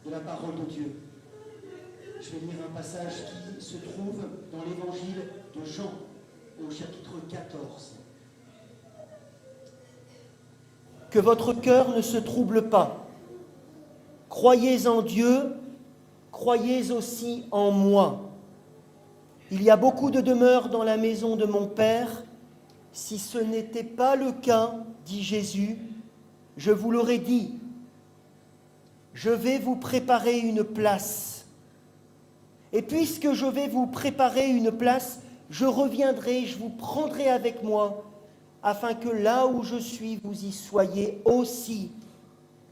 de la parole de Dieu. Je vais lire un passage qui se trouve dans l'évangile de Jean, au chapitre 14. Que votre cœur ne se trouble pas. Croyez en Dieu, croyez aussi en moi. Il y a beaucoup de demeures dans la maison de mon Père. Si ce n'était pas le cas, dit Jésus, je vous l'aurais dit. Je vais vous préparer une place. Et puisque je vais vous préparer une place, je reviendrai, je vous prendrai avec moi, afin que là où je suis, vous y soyez aussi.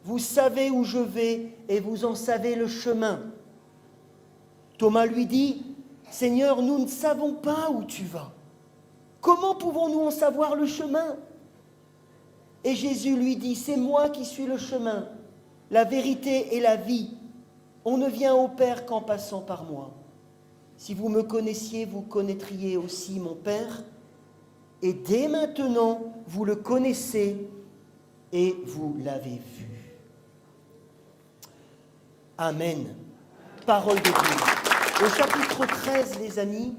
Vous savez où je vais et vous en savez le chemin. Thomas lui dit, « Seigneur, nous ne savons pas où tu vas. Comment pouvons-nous en savoir le chemin ?» Et Jésus lui dit, « C'est moi qui suis le chemin, la vérité et la vie. On ne vient au Père qu'en passant par moi. Si vous me connaissiez, vous connaîtriez aussi mon Père. Et dès maintenant, vous le connaissez et vous l'avez vu. » Amen. Parole de Dieu. Au chapitre 13, les amis,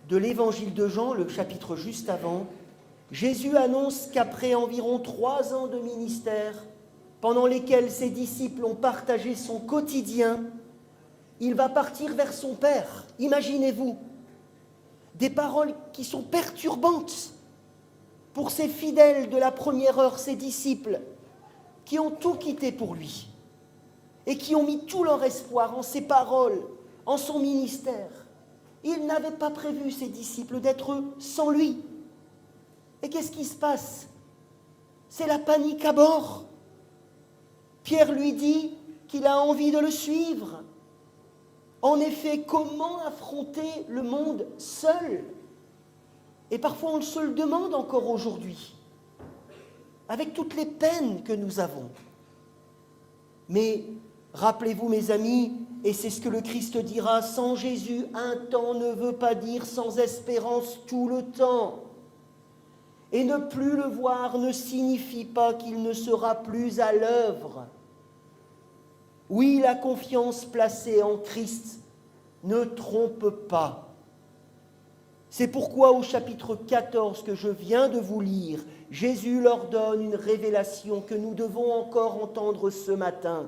de l'évangile de Jean, le chapitre juste avant, Jésus annonce qu'après environ 3 ans de ministère, pendant lesquels ses disciples ont partagé son quotidien, il va partir vers son Père. Imaginez-vous, des paroles qui sont perturbantes pour ces fidèles de la première heure, ces disciples, qui ont tout quitté pour lui et qui ont mis tout leur espoir en ses paroles, en son ministère. Ils n'avaient pas prévu, ces disciples, d'être sans lui. Et qu'est-ce qui se passe? C'est la panique à bord. Pierre lui dit qu'il a envie de le suivre. En effet, comment affronter le monde seul? Et parfois on se le demande encore aujourd'hui, avec toutes les peines que nous avons. Mais rappelez-vous, mes amis, et c'est ce que le Christ dira, sans Jésus, un temps ne veut pas dire sans espérance tout le temps. Et ne plus le voir ne signifie pas qu'il ne sera plus à l'œuvre. Oui, la confiance placée en Christ ne trompe pas. C'est pourquoi au chapitre 14 que je viens de vous lire, Jésus leur donne une révélation que nous devons encore entendre ce matin.